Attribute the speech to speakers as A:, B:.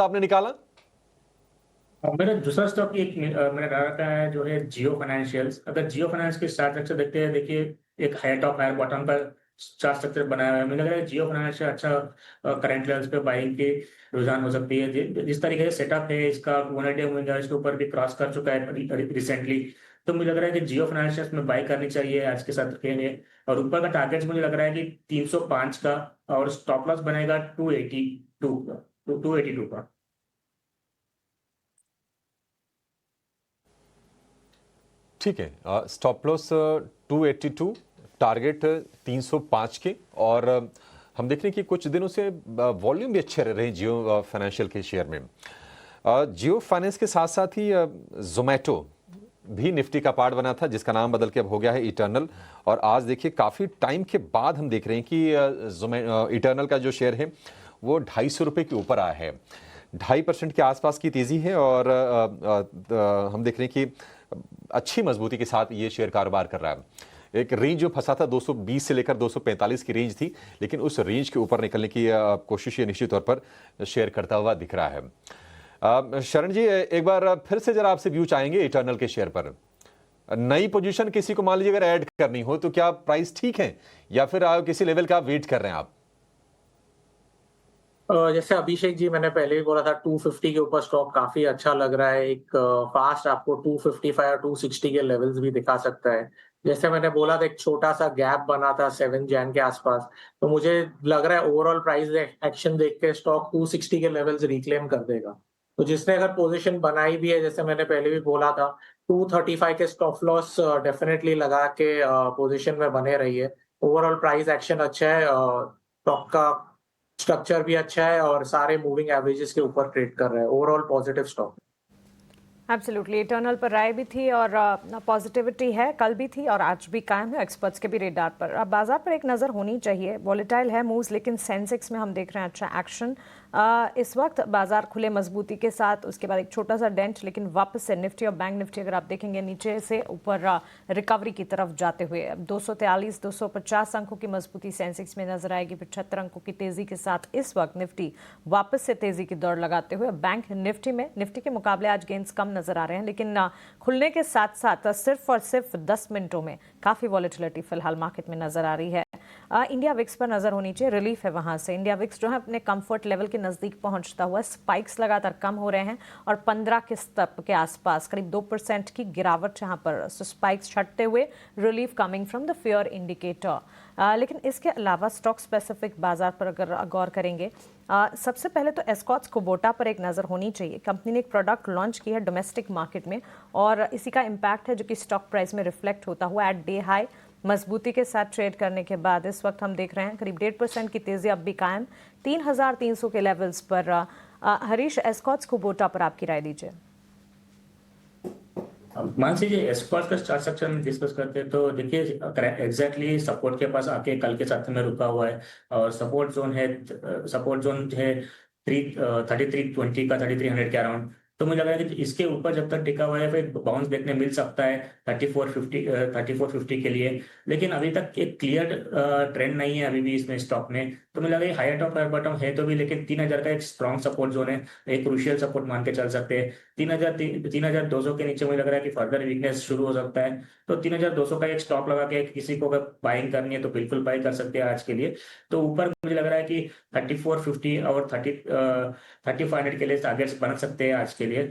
A: आपने निकाला?
B: मेरा दूसरा स्टॉक मैंने डाल रखा है जो है जियो फाइनेंशियल्स। अगर जियो फाइनेंस के चार्ट स्ट्रक्चर देखते हैं, देखिए एक हायर टॉप हायर बॉटम पर चार्ट स्ट्रक्चर बनाया हुआ है। मुझे लग रहा है जियो फाइनेंस से अच्छा करंट लेवल्स पे बाइंग की रुझान हो सकती है। जिस तरीके से सेटअप है इसका 200 मूविंग एवरेज के ऊपर भी क्रॉस कर चुका है रिसेंटली। तो मुझे लग रहा है कि जियो फाइनेंशियल्स में बाई करनी चाहिए आज के साथ के लिए। और ऊपर का टारगेट मुझे लग रहा है कि 305 का, और स्टॉप लॉस बनेगा 282 का, 282 का।
A: ठीक है, स्टॉप लॉस 282, टारगेट 305 के। और हम देख रहे हैं कि कुछ दिनों से वॉल्यूम भी अच्छे रहे हैं जियो फाइनेंशियल के शेयर में। जियो फाइनेंस के साथ साथ ही जोमेटो भी निफ्टी का पार्ट बना था, जिसका नाम बदल के अब हो गया है इटर्नल। और आज देखिए काफ़ी टाइम के बाद हम देख रहे हैं कि इटर्नल का जो शेयर है वो 250 रुपये के ऊपर आया है। 2.5% के आसपास की तेज़ी है। और हम देख रहे हैं कि अच्छी मजबूती के साथ ये शेयर कारोबार कर रहा है। एक रेंज जो फंसा था 220 से लेकर 245 की रेंज थी, लेकिन उस रेंज के ऊपर निकलने की कोशिश ये निश्चित तौर पर शेयर करता हुआ दिख रहा है। शरण जी, एक बार फिर से जरा आपसे व्यू चाहेंगे इटर्नल के शेयर पर। नई पोजीशन किसी को मान लीजिए अगर ऐड करनी हो तो क्या प्राइस ठीक है, या फिर किसी लेवल का वेट कर रहे हैं आप?
C: जैसे अभिषेक जी, मैंने पहले भी बोला था 250 के ऊपर स्टॉक काफी अच्छा लग रहा है। एक फास्ट आपको 255 और 260 के लेवल्स भी दिखा सकता है। जैसे मैंने बोला था, एक छोटा सा गैप बना था 7 जैन के आसपास। तो मुझे लग रहा है ओवरऑल प्राइस एक्शन देख के स्टॉक 260 के लेवल्स रिक्लेम कर देगा। तो जिसने अगर पोजीशन बनाई भी है, जैसे मैंने पहले भी बोला था, 235 के स्टॉप लॉस डेफिनेटली लगा के पोजीशन में बने रहिए। ओवरऑल प्राइस एक्शन अच्छा है, स्टॉक का स्ट्रक्चर भी अच्छा है और सारे मूविंग एवरेजेस के ऊपर ट्रेड कर रहा है। Overall positive stock.
D: Absolutely, eternal पर राय भी थी और पॉजिटिविटी है, कल भी थी और आज भी कायम है एक्सपर्ट्स के भी रेडार पर। अब बाजार पर एक नज़र होनी चाहिए। वॉलेटाइल है मूव्स, लेकिन सेंसेक्स में हम देख रहे हैं अच्छा एक्शन। इस वक्त बाजार खुले मजबूती के साथ, उसके बाद एक छोटा सा डेंट, लेकिन वापस से निफ्टी और बैंक निफ्टी अगर आप देखेंगे नीचे से ऊपर रिकवरी की तरफ जाते हुए। अब 243 250 अंकों की मजबूती सेंसेक्स में नजर आएगी। 75 अंकों की तेजी के साथ इस वक्त निफ्टी वापस से तेजी की दौड़ लगाते हुए। बैंक निफ्टी के मुकाबले आज गेंस कम नजर आ रहे हैं, लेकिन खुलने के साथ साथ सिर्फ और सिर्फ 10 मिनटों में काफी वॉलेटिलिटी फिलहाल मार्केट में नजर आ रही है। इंडिया विक्स पर नजर होनी चाहिए, रिलीफ है वहां से। इंडिया विक्स जो है अपने कंफर्ट लेवल के नजदीक पहुंचता हुआ, स्पाइक्स लगातार कम हो रहे हैं और 15 के स्तर के आसपास करीब 2% की गिरावट यहां पर स्पाइक्स छटते हुए, relief coming from the fair indicator. लेकिन इसके अलावा स्टॉक स्पेसिफिक बाजार पर अगर गौर करेंगे, सबसे पहले तो एस्कॉर्ट्स कुबोटा पर एक नज़र होनी चाहिए। कंपनी ने एक प्रोडक्ट लॉन्च की है डोमेस्टिक मार्केट में और इसी का इम्पैक्ट है जो कि स्टॉक प्राइस में रिफ्लेक्ट होता हुआ एट डे हाई मजबूती के साथ ट्रेड करने के बाद इस वक्त हम देख रहे हैं करीब 1.5% की तेजी अब भी कायम 3,300 के लेवल्स पर। हरीश, एस्कॉर्ट्स कुबोटा पर आपकी राय दीजिए।
B: मान लीजिए एस्कॉर्ट्स का चार्ट स्ट्रक्चर में डिस्कस करते हैं तो देखिए एग्जैक्टली सपोर्ट के पास आके कल के साथ में रुका हुआ है। और सपोर्ट जोन है 3320 का, 3300 के अराउंड। तो मुझे लग रहा है कि इसके ऊपर जब तक टिका हुआ है फिर बाउंस देखने मिल सकता है 3450 के लिए। लेकिन अभी तक एक क्लियर ट्रेंड नहीं है अभी भी इसमें स्टॉक में। तो मुझे लग रहा है हायर टॉप हायर बॉटम है तो भी, लेकिन 3000 का एक स्ट्रॉन्ग सपोर्ट जोन है, एक क्रूशियल सपोर्ट मान के चल सकते हैं। 3200 के नीचे मुझे लग रहा है कि फर्दर वीकनेस शुरू हो सकता है। तो 3200 का एक स्टॉप लगा के किसी को अगर बाइंग करनी है तो बिल्कुल बाई कर सकते हैं आज के लिए। तो ऊपर मुझे लग रहा है कि 3450 और 3500 के लिए टारगेट्स बन सकते हैं आज के लिए।